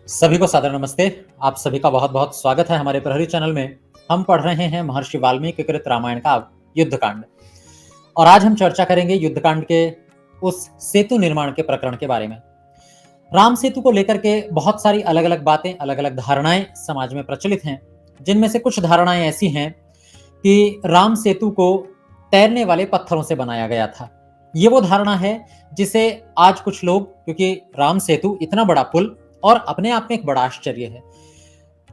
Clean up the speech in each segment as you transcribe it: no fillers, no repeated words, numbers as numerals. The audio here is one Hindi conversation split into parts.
सभी को सादर नमस्ते। आप सभी का बहुत बहुत स्वागत है हमारे प्रहरी चैनल में। हम पढ़ रहे हैं महर्षि वाल्मीकि कृत रामायण का युद्धकांड और आज हम चर्चा करेंगे युद्धकांड के उस सेतु निर्माण के प्रकरण के बारे में। राम सेतु को लेकर के बहुत सारी अलग अलग बातें, अलग अलग धारणाएं समाज में प्रचलित हैं, जिनमें से कुछ धारणाएं ऐसी हैं कि राम सेतु को तैरने वाले पत्थरों से बनाया गया था। ये वो धारणा है जिसे आज कुछ लोग, क्योंकि राम सेतु इतना बड़ा पुल और अपने आप में एक बड़ा आश्चर्य है,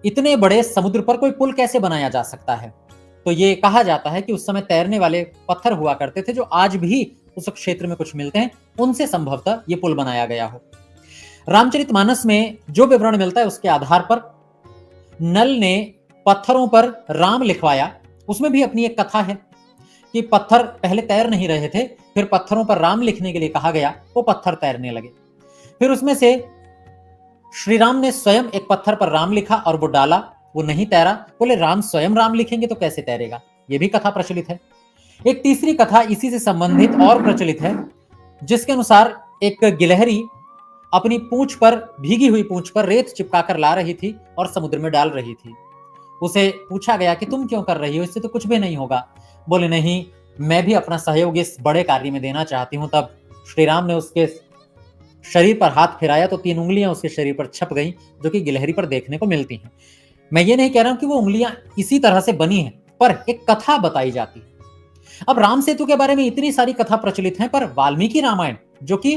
इतने बड़े समुद्र पर कोई पुल कैसे बनाया जा सकता है। तो ये कहा जाता है कि उस समय तैरने वाले पत्थर हुआ करते थे जो आज भी उस क्षेत्र में कुछ मिलते हैं, उनसे संभवतः ये पुल बनाया गया हो। रामचरितमानस में जो विवरण मिलता है उसके आधार पर नल ने पत्थरों पर राम लिखवाया। उसमें भी अपनी एक कथा है कि पत्थर पहले तैर नहीं रहे थे, फिर पत्थरों पर राम लिखने के लिए कहा गया, वो पत्थर तैरने लगे। फिर उसमें से श्री राम ने स्वयं एक पत्थर पर राम लिखा और वो डाला, वो नहीं तैरा। बोले राम स्वयं राम लिखेंगे तो कैसे तैरेगा। ये भी कथा प्रचलित है। एक तीसरी कथा इसी से संबंधित और प्रचलित है, जिसके अनुसार एक गिलहरी अपनी पूंछ पर, भीगी हुई पूंछ पर रेत चिपकाकर ला रही थी और समुद्र में डाल रही थी। उसे पूछा गया कि तुम क्यों कर रही हो, इससे तो कुछ भी नहीं होगा। बोले नहीं, मैं भी अपना सहयोग इस बड़े कार्य में देना चाहती हूं। तब श्री राम ने उसके शरीर पर हाथ फिराया तो 3 उंगलियां उसके शरीर पर छप गईं, जो कि गिलहरी पर देखने को मिलती हैं। मैं ये नहीं कह रहा हूं कि वो उंगलियां इसी तरह से बनी हैं, पर एक कथा बताई जाती है। अब राम सेतु के बारे में इतनी सारी कथा प्रचलित हैं, पर वाल्मीकि रामायण जो कि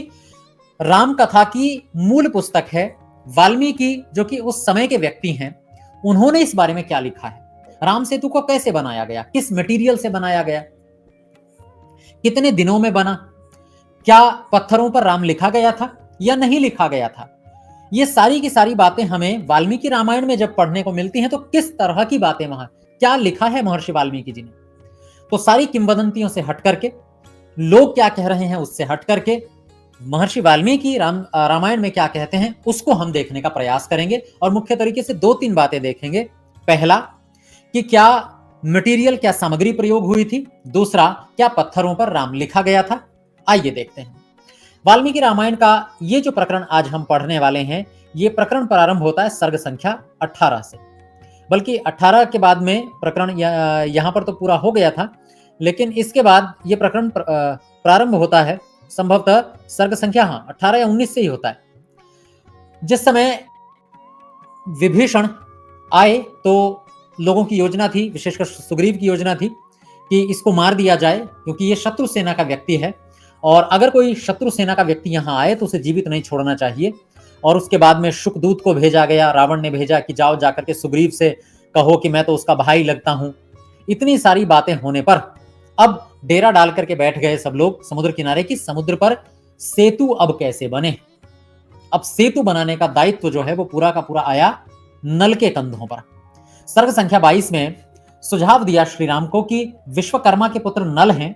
राम कथा की मूल पुस्तक है, वाल्मीकि जो कि उस समय के व्यक्ति हैं, उन्होंने इस बारे में क्या लिखा है, राम सेतु को कैसे बनाया गया, किस मटेरियल से बनाया गया, कितने दिनों में बना, क्या पत्थरों पर राम लिखा गया था या नहीं लिखा गया था। ये सारी की सारी बातें हमें वाल्मीकि रामायण में जब पढ़ने को मिलती हैं तो किस तरह की बातें वहां क्या लिखा है महर्षि वाल्मीकि जी ने, तो सारी किंवदंतियों से हट करके, लोग क्या कह रहे हैं उससे हट करके, महर्षि वाल्मीकि रामायण में क्या कहते हैं उसको हम देखने का प्रयास करेंगे। और मुख्य तरीके से 2-3 बातें देखेंगे। पहला कि क्या मटेरियल, क्या सामग्री प्रयोग हुई थी। दूसरा, क्या पत्थरों पर राम लिखा गया था। आइए देखते हैं वाल्मीकि रामायण का ये जो प्रकरण आज हम पढ़ने वाले हैं। ये प्रकरण प्रारंभ होता है सर्ग संख्या 18 से, बल्कि 18 के बाद में प्रकरण यहां पर तो पूरा हो गया था, लेकिन इसके बाद ये प्रकरण प्रारंभ होता है संभवतः सर्ग संख्या 18 या 19 से ही होता है। जिस समय विभीषण आए तो लोगों की योजना थी, विशेषकर सुग्रीव की योजना थी कि इसको मार दिया जाए, क्योंकि ये शत्रु सेना का व्यक्ति है और अगर कोई शत्रु सेना का व्यक्ति यहां आए तो उसे जीवित नहीं छोड़ना चाहिए। और उसके बाद में शुकदूत को भेजा गया, रावण ने भेजा कि जाओ जाकर के सुग्रीव से कहो कि मैं तो उसका भाई लगता हूं। इतनी सारी बातें होने पर अब डेरा डाल करके बैठ गए सब लोग समुद्र किनारे की, समुद्र पर सेतु अब कैसे बने। अब सेतु बनाने का दायित्व जो है वो पूरा का पूरा आया नल के कंधों पर। सर्ग संख्या 22 में सुझाव दिया श्री राम को कि विश्वकर्मा के पुत्र नल हैं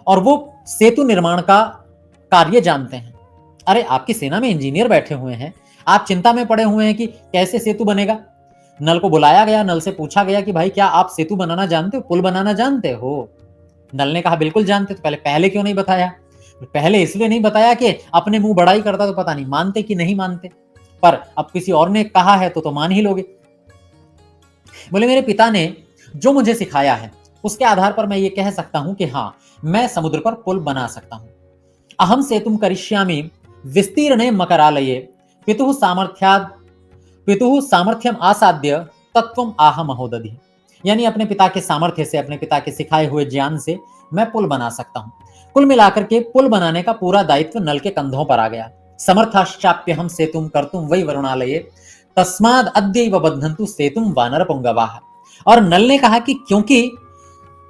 और वो सेतु निर्माण का कार्य जानते हैं। अरे आपकी सेना में इंजीनियर बैठे हुए हैं, आप चिंता में पड़े हुए हैं कि कैसे सेतु बनेगा। नल को बुलाया गया, नल से पूछा गया कि भाई क्या आप सेतु बनाना जानते हो, पुल बनाना जानते हो। नल ने कहा बिल्कुल जानते। तो पहले क्यों नहीं बताया। पहले इसलिए नहीं बताया कि अपने मुंह बड़ाई करता तो पता नहीं मानते कि नहीं मानते, पर अब किसी और ने कहा है तो मान ही लोगे। बोले मेरे पिता ने जो मुझे सिखाया है उसके आधार पर मैं ये कह सकता हूं कि हाँ, मैं समुद्र पर पुल बना सकता हूं। अहम सेतुम करिष्यामि विस्तीर्णे मकरालये पितुः सामर्थ्यम आसाद्य तत्वम आह महोदधि। यानी अपने पिता के सामर्थ्य से, अपने पिता के सिखाए हुए ज्ञान से मैं पुल बना सकता हूं। कुल मिलाकर के पुल बनाने का पूरा दायित्व नल के कंधों पर आ गया। समर्थाश्चाप्यहम सेतुम कर्तुम वै वरुणालये तस्माद अद्यैव बध्नन्तु सेतुम वानर पुंगवाः। और नल ने कहा कि क्योंकि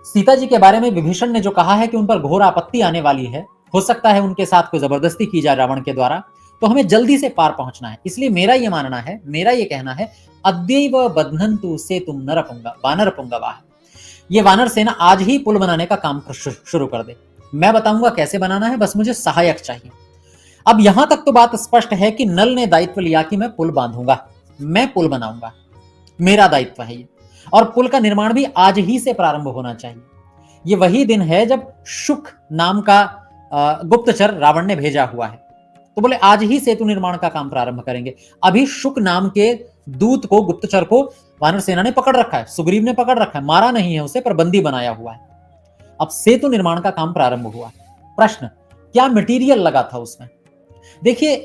सीता जी के बारे में विभीषण ने जो कहा है कि उन पर घोर आपत्ति आने वाली है, हो सकता है उनके साथ कोई जबरदस्ती की जाए रावण के द्वारा, तो हमें जल्दी से पार पहुंचना है। इसलिए मेरा ये मानना है, मेरा ये कहना है, अद्यैव बध्नन्तु सेतुम वानर पुंगवाः। ये वानर सेना आज ही पुल बनाने का काम शुरू कर दे। मैं बताऊंगा कैसे बनाना है, बस मुझे सहायक चाहिए। अब यहां तक तो बात स्पष्ट है कि नल ने दायित्व लिया कि मैं पुल बांधूंगा, मैं पुल बनाऊंगा, मेरा दायित्व है ये। और पुल का निर्माण भी आज ही से प्रारंभ होना चाहिए। ये वही दिन है जब शुक नाम का गुप्तचर रावण ने भेजा हुआ है। तो बोले आज ही सेतु निर्माण का काम प्रारंभ करेंगे। अभी शुक नाम के दूत को, गुप्तचर को वानर सेना ने पकड़ रखा है, सुग्रीव ने पकड़ रखा है, मारा नहीं है उसे, पर बंदी बनाया हुआ है। अब सेतु निर्माण का काम प्रारंभ हुआ। प्रश्न, क्या मटेरियल लगा था उसमें? देखिए,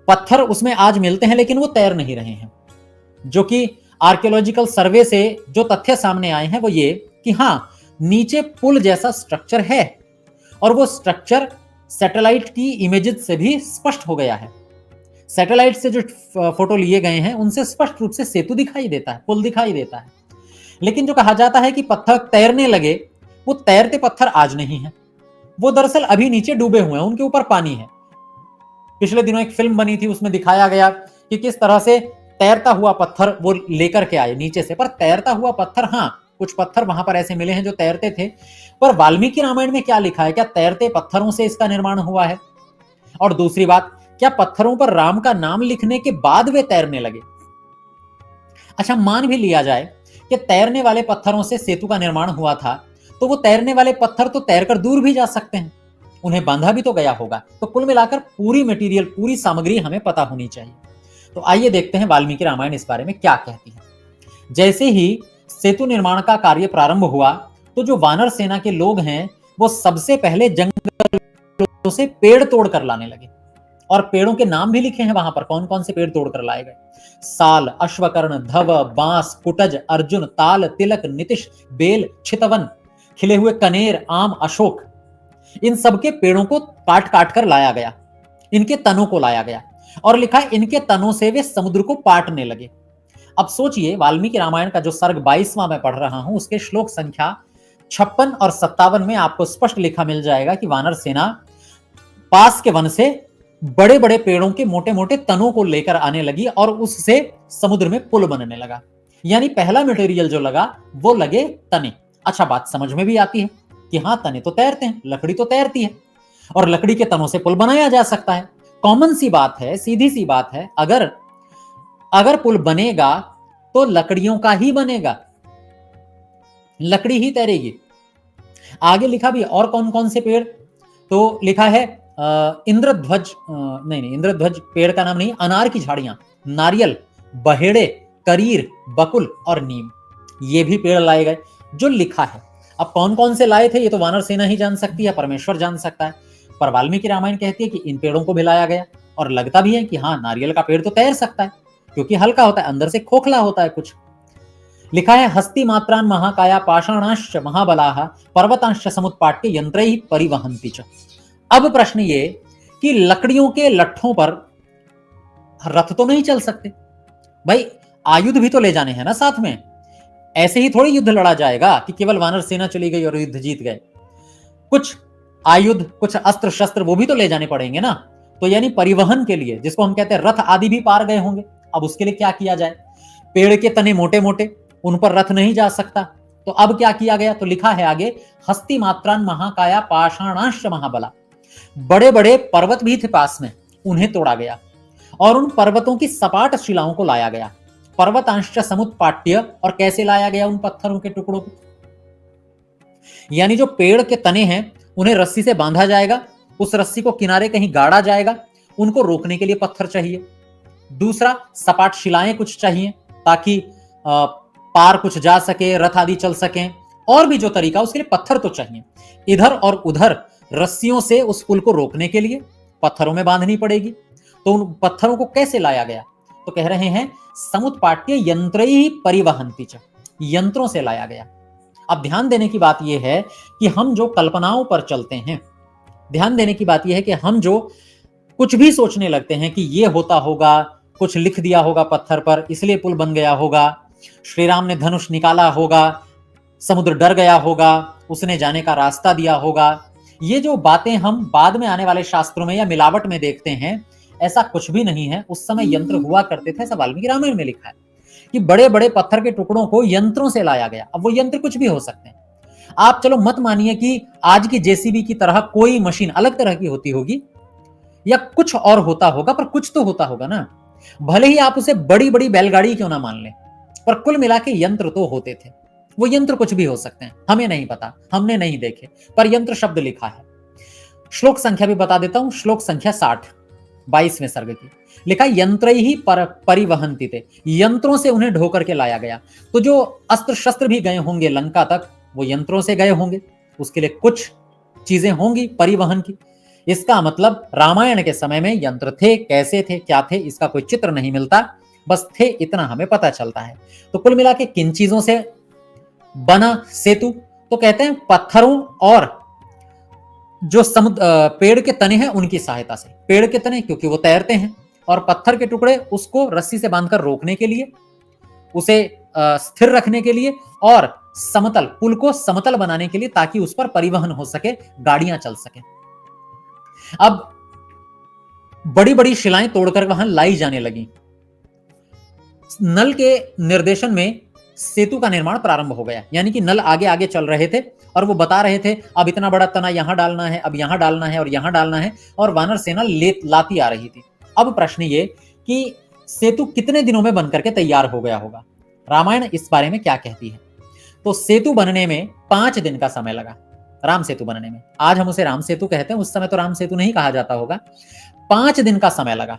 पत्थर उसमें आज मिलते हैं लेकिन वो तैर नहीं रहे हैं। जो कि आर्कियोलॉजिकल सर्वे से जो तथ्य सामने आए हैं वो ये कि हां, नीचे पुल जैसा स्ट्रक्चर है और वो स्ट्रक्चर सैटेलाइट की इमेजेस से भी स्पष्ट हो गया है। सैटेलाइट से जो फोटो लिए गए हैं उनसे स्पष्ट रूप से सेतु दिखाई देता है, पुल दिखाई देता है। लेकिन जो कहा जाता है कि पत्थर तैरने लगे, वो तैरते पत्थर आज नहीं है, वो दरअसल अभी नीचे डूबे हुए हैं, उनके ऊपर पानी है। पिछले दिनों एक फिल्म बनी थी, उसमें दिखाया गया कि किस तरह से तैरता हुआ पत्थर वो लेकर के आए नीचे से। पर तैरता हुआ पत्थर, हां, कुछ पत्थर वहां पर ऐसे मिले हैं जो तैरते थे, पर वाल्मीकि रामायण में क्या लिखा है? क्या तैरते पत्थरों से इसका निर्माण हुआ है? और दूसरी बात, क्या पत्थरों पर राम का नाम लिखने के बाद वे तैरने लगे? अच्छा, मान भी लिया जाए कि तैरने वाले पत्थरों से सेतु का निर्माण हुआ था, तो वो तैरने वाले पत्थर तो तैरकर दूर भी जा सकते हैं, उन्हें बांधा भी तो गया होगा। तो कुल मिलाकर पूरी मटेरियल, पूरी सामग्री हमें पता होनी चाहिए। तो आइए देखते हैं वाल्मीकि रामायण इस बारे में क्या कहती है। जैसे ही सेतु निर्माण का कार्य प्रारंभ हुआ, तो जो वानर सेना के लोग हैं वो सबसे पहले जंगलों से पेड़ तोड़कर लाने लगे। और पेड़ों के नाम भी लिखे हैं वहां पर, कौन कौन से पेड़ तोड़कर लाए गए। साल, अश्वकर्ण, धव, बांस, कुटज, अर्जुन, ताल, तिलक, नितिश, बेल, छितवन, खिले हुए कनेर, आम, अशोक, इन सबके पेड़ों को काट काट कर लाया गया, इनके तनों को लाया गया। और लिखा है इनके तनों से वे समुद्र को पाटने लगे। अब सोचिए, वाल्मीकि रामायण का जो सर्ग 22वां मैं पढ़ रहा हूं, उसके श्लोक संख्या 56 और 57 में आपको स्पष्ट लिखा मिल जाएगा कि वानर सेना पास के वन से बड़े बड़े पेड़ों के मोटे मोटे तनों को लेकर आने लगी और उससे समुद्र में पुल बनने लगा। यानी पहला मटेरियल जो लगा वो लगे तने। अच्छा, बात समझ में भी आती है कि हाँ, तने तो तैरते हैं, लकड़ी तो तैरती है और लकड़ी के तनों से पुल बनाया जा सकता है। कॉमन सी बात है, सीधी सी बात है, अगर पुल बनेगा तो लकड़ियों का ही बनेगा, लकड़ी ही तैरेगी। आगे लिखा भी और कौन कौन से पेड़, तो लिखा है इंद्रध्वज, नहीं, इंद्रध्वज पेड़ का नाम नहीं, अनार की झाड़ियां, नारियल, बहेड़े, करीर, बकुल और नीम, ये भी पेड़ लाए गए जो लिखा है। अब कौन कौन से लाए थे ये तो वानर सेना ही जान सकती है, परमेश्वर जान सकता है, पर वाल्मीकि रामायण कहती है कि इन पेड़ों को भी लाया गया। और लगता भी है कि हाँ, नारियल का पेड़ तो तैर सकता है क्योंकि हल्का होता है, अंदर से खोखला होता है कुछ। लिखा है हस्ती मात्रान महाकाया पाषाणाश्च महाबलाः पर्वतांश्च समुत्पाट्य यंत्रैः परिवहन्ति च। अब प्रश्न ये कि लकड़ियों के लट्ठों पर रथ तो नहीं चल सकते भाई, आयुध भी तो ले जाने हैं ना साथ में। ऐसे ही थोड़ी युद्ध लड़ा जाएगा कि केवल वानर सेना चली गई और युद्ध जीत गए। कुछ आयुध, कुछ अस्त्र शस्त्र वो भी तो ले जाने पड़ेंगे ना। तो यानी परिवहन के लिए, जिसको हम कहते हैं रथ आदि भी पार गए होंगे। अब उसके लिए क्या किया जाए? पेड़ के तने मोटे मोटे, उन पर रथ नहीं जा सकता, तो अब क्या किया गया? तो लिखा है आगे, हस्ती मात्रान महाकाया पाषाणांश महाबला, बड़े बड़े पर्वत भी थे पास में, उन्हें तोड़ा गया और उन पर्वतों की सपाट शिलाओं को लाया गया। पर्वतांश समुत्पाट्य, और कैसे लाया गया उन पत्थरों के टुकड़ों को? यानी जो पेड़ के तने हैं उन्हें रस्सी से बांधा जाएगा, उस रस्सी को किनारे कहीं गाड़ा जाएगा, उनको रोकने के लिए पत्थर चाहिए। दूसरा, सपाट शिलाएं कुछ चाहिए ताकि पार कुछ जा सके, रथ आदि चल सके, और भी जो तरीका उसके लिए पत्थर तो चाहिए। इधर और उधर रस्सियों से उस पुल को रोकने के लिए पत्थरों में बांधनी पड़ेगी। तो उन पत्थरों को कैसे लाया गया? तो कह रहे हैं समुत्पाट्य यंत्रैः परिवहन्ति च, यंत्रों से लाया गया। अब ध्यान देने की बात यह है कि हम जो कल्पनाओं पर चलते हैं, ध्यान देने की बात यह है कि हम जो कुछ भी सोचने लगते हैं कि ये होता होगा, कुछ लिख दिया होगा पत्थर पर इसलिए पुल बन गया होगा, श्री राम ने धनुष निकाला होगा, समुद्र डर गया होगा, उसने जाने का रास्ता दिया होगा, ये जो बातें हम बाद में आने वाले शास्त्रों में या मिलावट में देखते हैं, ऐसा कुछ भी नहीं है। उस समय यंत्र हुआ करते थे, ऐसा वाल्मीकि रामायण में लिखा है कि बड़े बड़े पत्थर के टुकड़ों को यंत्रों से लाया गया। अब वो यंत्र कुछ भी हो सकते हैं। आप चलो मत मानिए कि आज की जेसीबी की तरह कोई मशीन अलग तरह की होती होगी या कुछ और होता होगा, पर कुछ तो होता होगा ना। भले ही आप उसे बड़ी बड़ी बैलगाड़ी क्यों ना मान लें, पर कुल मिला के यंत्र तो होते थे। वो यंत्र कुछ भी हो सकते हैं, हमें नहीं पता, हमने नहीं देखे, पर यंत्र शब्द लिखा है। श्लोक संख्या भी बता देता हूं, श्लोक संख्या 60। 22वें सर्ग की। लिखा यंत्रैहि परिवहन्ति थे, यंत्रों से उन्हें ढो करके लाया गया। तो जो अस्त्र शस्त्र भी गए होंगे लंका तक, वो यंत्रों से गए होंगे, उसके लिए कुछ चीजें होंगी परिवहन की। इसका मतलब रामायण के समय में यंत्र थे, कैसे थे, क्या थे, इसका कोई चित्र नहीं मिलता, बस थे इतना हमें पता चलता है। तो कुल मिला के किन चीजों से बना सेतु? तो कहते हैं पत्थरों और जो समुद्र पेड़ के तने हैं उनकी सहायता से। पेड़ के तने क्योंकि वो तैरते हैं, और पत्थर के टुकड़े उसको रस्सी से बांधकर रोकने के लिए, उसे स्थिर रखने के लिए, और समतल पुल को समतल बनाने के लिए, ताकि उस पर परिवहन हो सके, गाड़ियां चल सके। अब बड़ी बड़ी शिलाएं तोड़कर वहां लाई जाने लगी। नल के निर्देशन में सेतु का निर्माण प्रारंभ हो गया, यानी कि नल आगे आगे चल रहे थे और वो बता रहे थे अब इतना बड़ा तना यहां डालना है, अब यहां डालना है और यहां डालना है, और वानर सेना लाती आ रही थी। अब प्रश्न ये कि सेतु कितने दिनों में बनकर के तैयार हो गया होगा? रामायण इस बारे में क्या कहती है? तो सेतु बनने में 5 दिन का समय लगा। राम सेतु बनने में, आज हम उसे राम सेतु कहते हैं, उस समय तो राम सेतु नहीं कहा जाता होगा। 5 दिन का समय लगा,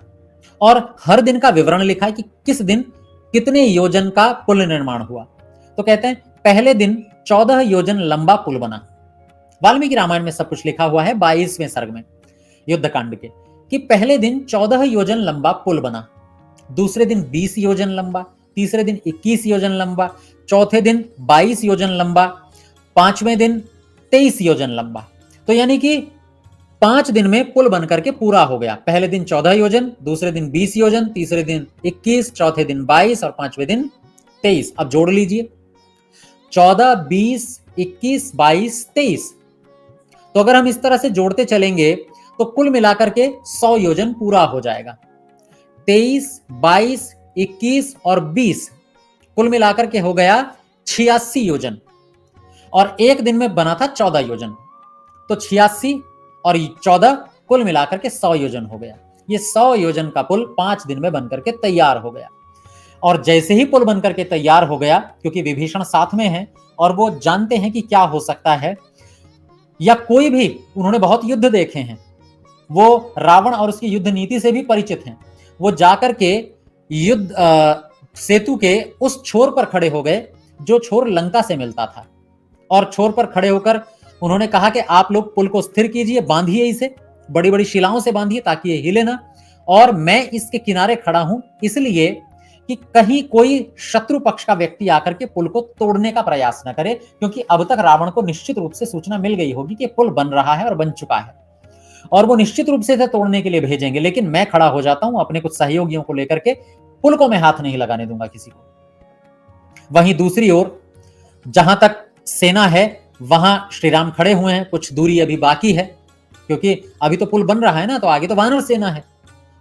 और हर दिन का विवरण लिखा है कि किस दिन कितने योजन का पुल निर्माण हुआ। तो कहते हैं पहले दिन 14 योजन लंबा पुल बना। वाल्मीकि रामायण में सब कुछ लिखा हुआ है 22वें सर्ग में युद्धकांड के, कि पहले दिन 14 योजन लंबा पुल बना, दूसरे दिन 20 योजन लंबा, तीसरे दिन 21 योजन लंबा, चौथे दिन 22 योजन लंबा, 5वें दिन 23 योजन लंबा। तो यानी कि 5 दिन में पुल बनकर के पूरा हो गया। पहले दिन 14 योजन, दूसरे दिन 20 योजन, तीसरे दिन 21, चौथे दिन 22 और 5वें दिन 23। अब जोड़ लीजिए 14, 20, 21, 22, 23। तो अगर हम इस तरह से जोड़ते चलेंगे तो कुल मिलाकर के 100 योजन पूरा हो जाएगा। 23, 22, 21 और 20 कुल मिलाकर के हो गया 86 योजन, और एक दिन में बना था 14 योजन। तो 86 और 14 कुल मिलाकर के 100 योजन हो गया। ये 100 योजन का पुल 5 दिन में बनकर के तैयार हो गया। और जैसे ही पुल बनकर के तैयार हो गया, क्योंकि विभीषण साथ में है और वो जानते हैं कि क्या हो सकता है, या कोई भी, उन्होंने बहुत युद्ध देखे हैं, वो रावण और उसकी युद्ध नीति से भी परिचित हैं। वो जाकर के युद्ध सेतु के उस छोर पर खड़े हो गए जो छोर लंका से मिलता था, और छोर पर खड़े होकर उन्होंने कहा कि आप लोग पुल को स्थिर कीजिए, बांधिए इसे, बड़ी बड़ी शिलाओं से बांधिए ताकि ये हिले ना, और मैं इसके किनारे खड़ा हूं इसलिए कि कहीं कोई शत्रु पक्ष का व्यक्ति आकर के पुल को तोड़ने का प्रयास न करे, क्योंकि अब तक रावण को निश्चित रूप से सूचना मिल गई होगी कि पुल बन रहा है और बन चुका है, और वो निश्चित रूप से इसे तोड़ने के लिए भेजेंगे। लेकिन मैं खड़ा हो जाता हूं अपने कुछ सहयोगियों को लेकर के, पुल को मैं हाथ नहीं लगाने दूंगा किसी को। वहीं दूसरी ओर जहां तक सेना है वहां श्री राम खड़े हुए हैं, कुछ दूरी अभी बाकी है, क्योंकि अभी तो पुल बन रहा है ना, तो आगे तो वानर सेना है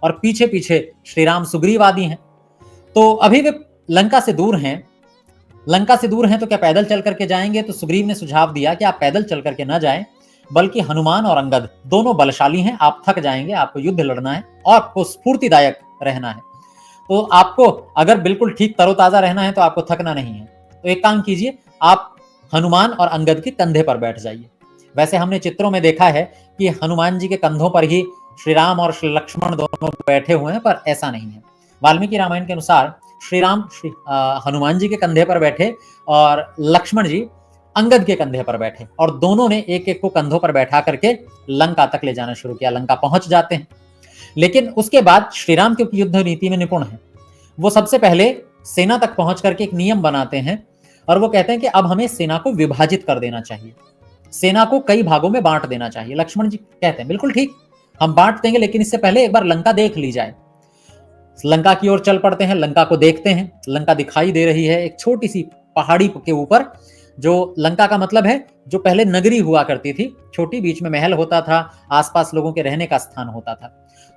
और पीछे पीछे श्री राम सुग्रीव आदि हैं। तो अभी वे लंका से दूर हैं। लंका से दूर हैं तो क्या पैदल चल करके जाएंगे? तो सुग्रीव ने सुझाव दिया कि आप पैदल चल करके ना जाएं, बल्कि हनुमान और अंगद दोनों बलशाली हैं, आप थक जाएंगे, आपको युद्ध लड़ना है और आपको स्फूर्तिदायक रहना है। तो आपको अगर बिल्कुल ठीक तरोताजा रहना है तो आपको थकना नहीं है। तो एक काम कीजिए, आप हनुमान और अंगद के कंधे पर बैठ जाइए। वैसे हमने चित्रों में देखा है कि हनुमान जी के कंधों पर ही श्री राम और श्री लक्ष्मण दोनों बैठे हुए हैं, पर ऐसा नहीं है। वाल्मीकि रामायण के अनुसार श्री राम हनुमान जी के कंधे पर बैठे और लक्ष्मण जी अंगद के कंधे पर बैठे, और दोनों ने एक एक को कंधों पर बैठा करके लंका तक ले जाना शुरू किया। लंका पहुंच जाते हैं, लेकिन उसके बाद श्री राम क्योंकि युद्ध नीति में निपुण है, वो सबसे पहले सेना तक पहुंच करके एक नियम बनाते हैं, और वो कहते हैं कि अब हमें सेना को विभाजित कर देना चाहिए, सेना को कई भागों में बांट देना चाहिए। लक्ष्मण जी कहते हैं बिल्कुल ठीक, हम बांट देंगे, लेकिन इससे पहले एक बार लंका देख ली जाए। लंका की ओर चल पड़ते हैं, लंका को देखते हैं। लंका दिखाई दे रही है एक छोटी सी पहाड़ी के ऊपर, जो लंका का मतलब है जो पहले नगरी हुआ करती थी, छोटी, बीच में महल होता था, आसपास लोगों के रहने का स्थान होता था।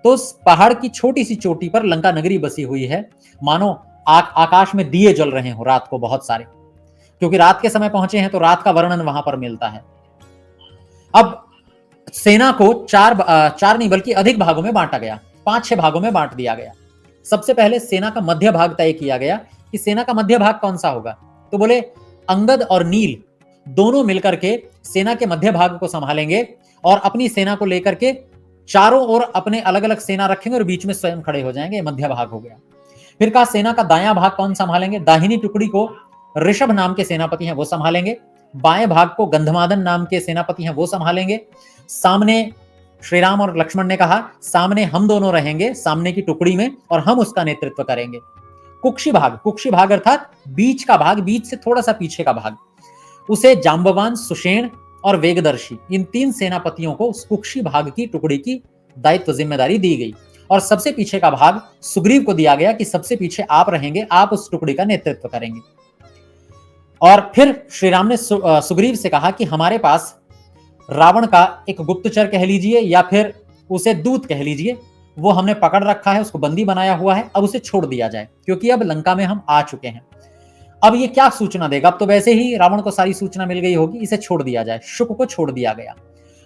तो उस पहाड़ की छोटी सी चोटी पर लंका नगरी बसी हुई है, मानो आकाश में दिए जल रहे हो रात को बहुत सारे, क्योंकि रात के समय पहुंचे हैं तो रात का वर्णन वहां पर मिलता है। अब सेना को चार नहीं बल्कि अधिक भागों में बांटा गया, 5-6 भागों में बांट दिया गया। सबसे पहले सेना का मध्य भाग तय किया गया कि सेना का मध्य भाग कौन सा होगा। तो बोले अंगद और नील दोनों मिलकर के सेना के मध्य भाग को संभालेंगे और अपनी सेना को लेकर के चारों ओर अपने अलग अलग सेना रखेंगे और बीच में स्वयं खड़े हो जाएंगे। मध्य भाग हो गया। फिर कहा सेना का दायां भाग कौन संभालेंगे? दाहिनी टुकड़ी को ऋषभ नाम के सेनापति हैं वो संभालेंगे। बाएं भाग को गंधमादन नाम के सेनापति हैं वो संभालेंगे। सामने श्री राम और लक्ष्मण ने कहा सामने हम दोनों रहेंगे सामने की टुकड़ी में और हम उसका नेतृत्व करेंगे। कुक्षी भाग अर्थात बीच का भाग, बीच से थोड़ा सा पीछे का भाग, उसे जांबवान, सुषेण और वेगदर्शी, इन 3 सेनापतियों को उस कुक्षी भाग की टुकड़ी की दायित्व जिम्मेदारी दी गई। और सबसे पीछे का भाग सुग्रीव को दिया गया कि सबसे पीछे आप रहेंगे, आप उस टुकड़ी का नेतृत्व करेंगे। और फिर श्री राम ने सुग्रीव से कहा कि हमारे पास रावण का एक गुप्तचर कह लीजिए या फिर उसे दूत कह लीजिए, वो हमने पकड़ रखा है, उसको बंदी बनाया हुआ है, अब उसे छोड़ दिया जाए क्योंकि अब लंका में हम आ चुके हैं। अब ये क्या सूचना देगा? अब तो वैसे ही रावण को सारी सूचना मिल गई होगी, इसे छोड़ दिया जाए। शुक को छोड़ दिया गया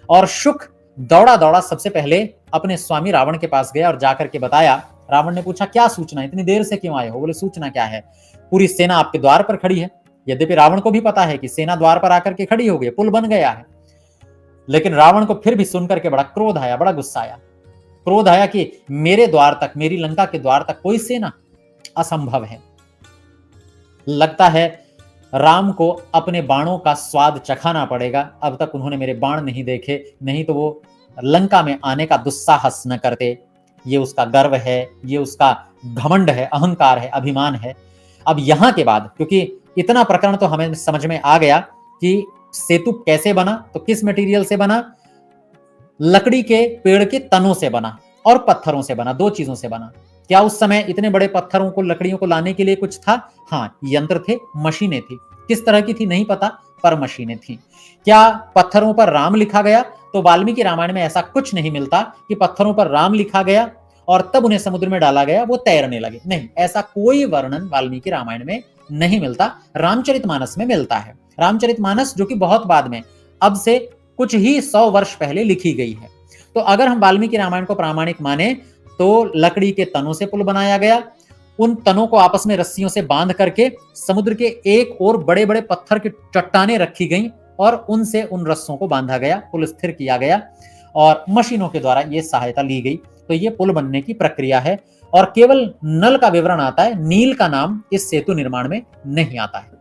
और शुक दौड़ा दौड़ा सबसे पहले अपने स्वामी रावण के पास गया और जाकर के बताया। रावण ने पूछा क्या सूचना, इतनी देर से क्यों आए हो? बोले सूचना क्या है, पूरी सेना आपके द्वार पर खड़ी है। यद्यपि रावण को भी पता है कि सेना द्वार पर आकर के खड़ी हो गई, पुल बन गया है, लेकिन रावण को फिर भी सुनकर के बड़ा क्रोध आया, बड़ा गुस्सा आया। क्रोध आया कि मेरे द्वार तक, मेरी लंका के द्वार तक कोई सेना, असंभव है। लगता है राम को अपने बाणों का स्वाद चखाना पड़ेगा। अब तक उन्होंने मेरे बाण नहीं देखे, नहीं तो वो लंका में आने का दुस्साहस न करते। ये उसका गर्व है, ये उसका घमंड है, अहंकार है, अभिमान है। अब यहां के बाद, क्योंकि इतना प्रकरण तो हमें समझ में आ गया कि सेतु कैसे बना, तो किस मटेरियल से बना? लकड़ी के पेड़ के तनों से बना और पत्थरों से बना, 2 चीजों से बना। क्या उस समय इतने बड़े पत्थरों को, लकड़ियों को लाने के लिए कुछ था? हाँ, यंत्र थे, मशीनें थी। किस तरह की थी नहीं पता, पर मशीनें थी। क्या पत्थरों पर राम लिखा गया? तो वाल्मीकि रामायण में ऐसा कुछ नहीं मिलता कि पत्थरों पर राम लिखा गया और तब उन्हें समुद्र में डाला गया, वो तैरने लगे। नहीं, ऐसा कोई वर्णन वाल्मीकि रामायण में नहीं मिलता। रामचरितमानस में मिलता है। रामचरितमानस जो कि बहुत बाद में, अब से कुछ ही 100 वर्ष पहले लिखी गई है। तो अगर हम वाल्मीकि रामायण को प्रामाणिक माने तो लकड़ी के तनों से पुल बनाया गया, उन तनों को आपस में रस्सियों से बांध करके समुद्र के एक ओर बड़े बड़े पत्थर की चट्टानें रखी गईं और उनसे उन रस्सों को बांधा गया, पुल स्थिर किया गया और मशीनों के द्वारा यह सहायता ली गई। तो ये पुल बनने की प्रक्रिया है और केवल नल का विवरण आता है, नील का नाम इस सेतु निर्माण में नहीं आता है।